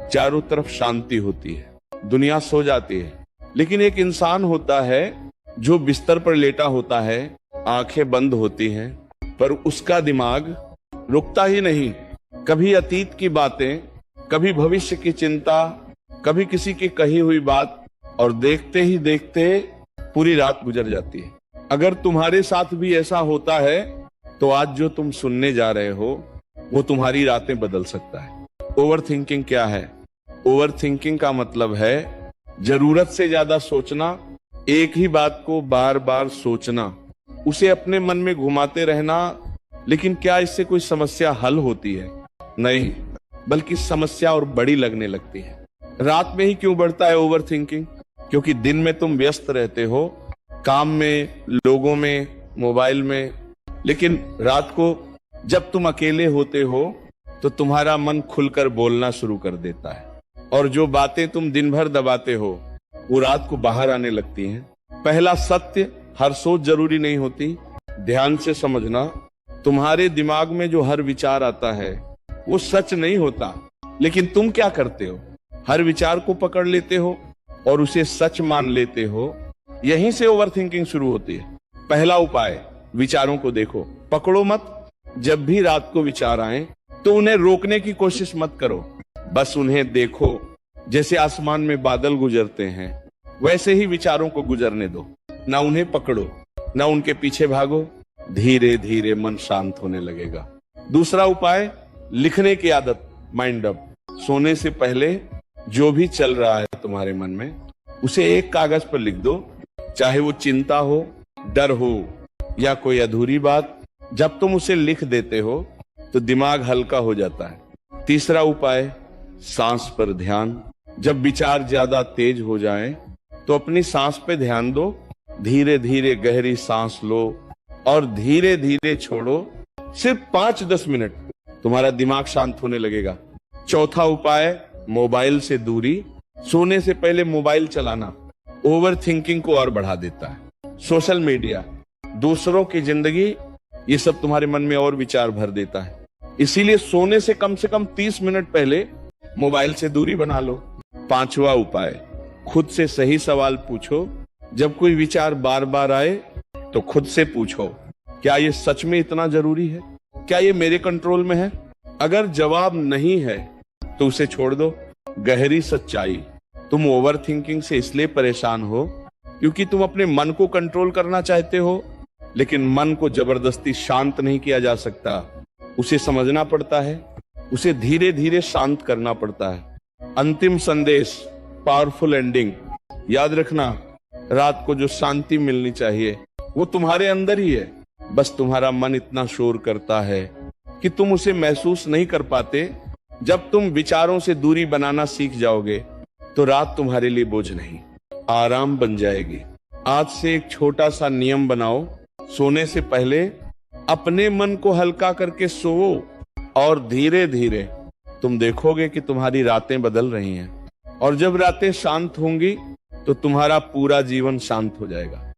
चारों तरफ शांति होती है, दुनिया सो जाती है। लेकिन एक इंसान होता है जो बिस्तर पर लेटा होता है, आंखें बंद होती हैं, पर उसका दिमाग रुकता ही नहीं। कभी अतीत की बातें, कभी भविष्य की चिंता, कभी किसी की कही हुई बात, और देखते ही देखते पूरी रात गुजर जाती है। अगर तुम्हारे साथ भी ऐसा होता है तो आज जो तुम सुनने जा रहे हो वो तुम्हारी रातें बदल सकता है। ओवर थिंकिंग क्या है? ओवर थिंकिंग का मतलब है जरूरत से ज्यादा सोचना, एक ही बात को बार बार सोचना, उसे अपने मन में घुमाते रहना। लेकिन क्या इससे कोई समस्या हल होती है? नहीं, बल्कि समस्या और बड़ी लगने लगती है। रात में ही क्यों बढ़ता है ओवर थिंकिंग? क्योंकि दिन में तुम व्यस्त रहते हो, काम में, लोगों में, मोबाइल में। लेकिन रात को जब तुम अकेले होते हो तो तुम्हारा मन खुलकर बोलना शुरू कर देता है, और जो बातें तुम दिन भर दबाते हो वो रात को बाहर आने लगती हैं। पहला सत्य, हर सोच जरूरी नहीं होती। ध्यान से समझना, तुम्हारे दिमाग में जो हर विचार आता है वो सच नहीं होता। लेकिन तुम क्या करते हो? हर विचार को पकड़ लेते हो और उसे सच मान लेते हो। यहीं से ओवर थिंकिंग शुरू होती है। पहला उपाय, विचारों को देखो, पकड़ो मत। जब भी रात को विचार आए तो उन्हें रोकने की कोशिश मत करो, बस उन्हें देखो। जैसे आसमान में बादल गुजरते हैं वैसे ही विचारों को गुजरने दो। ना उन्हें पकड़ो, ना उनके पीछे भागो। धीरे धीरे मन शांत होने लगेगा। दूसरा उपाय, लिखने की आदत, माइंड अप। सोने से पहले जो भी चल रहा है तुम्हारे मन में उसे एक कागज पर लिख दो, चाहे वो चिंता हो, डर हो या कोई अधूरी बात। जब तुम उसे लिख देते हो तो दिमाग हल्का हो जाता है। तीसरा उपाय, सांस पर ध्यान। जब विचार ज्यादा तेज हो जाए तो अपनी सांस पे ध्यान दो। धीरे धीरे गहरी सांस लो और धीरे धीरे छोड़ो। सिर्फ 5-10 मिनट, तुम्हारा दिमाग शांत होने लगेगा। चौथा उपाय, मोबाइल से दूरी। सोने से पहले मोबाइल चलाना ओवर थिंकिंग को और बढ़ा देता है। सोशल मीडिया, दूसरों की जिंदगी, ये सब तुम्हारे मन में और विचार भर देता है। इसीलिए सोने से कम 30 मिनट पहले मोबाइल से दूरी बना लो। पांचवा उपाय, खुद से सही सवाल पूछो। जब कोई विचार बार बार आए तो खुद से पूछो, क्या ये सच में इतना जरूरी है? क्या ये मेरे कंट्रोल में है? अगर जवाब नहीं है तो उसे छोड़ दो। गहरी सच्चाई, तुम ओवर थिंकिंग से इसलिए परेशान हो क्योंकि तुम अपने मन को कंट्रोल करना चाहते हो, लेकिन मन को जबरदस्ती शांत नहीं किया जा सकता। उसे समझना पड़ता है, उसे धीरे धीरे शांत करना पड़ता है। अंतिम संदेश, पावरफुल एंडिंग। याद रखना, रात को जो शांति मिलनी चाहिए वो तुम्हारे अंदर ही है। बस तुम्हारा मन इतना शोर करता है कि तुम उसे महसूस नहीं कर पाते। जब तुम विचारों से दूरी बनाना सीख जाओगे तो रात तुम्हारे लिए बोझ नहीं, आराम बन जाएगी। आज से एक छोटा सा नियम बनाओ, सोने से पहले अपने मन को हल्का करके सोओ और धीरे धीरे तुम देखोगे कि तुम्हारी रातें बदल रही हैं। और जब रातें शांत होंगी तो तुम्हारा पूरा जीवन शांत हो जाएगा।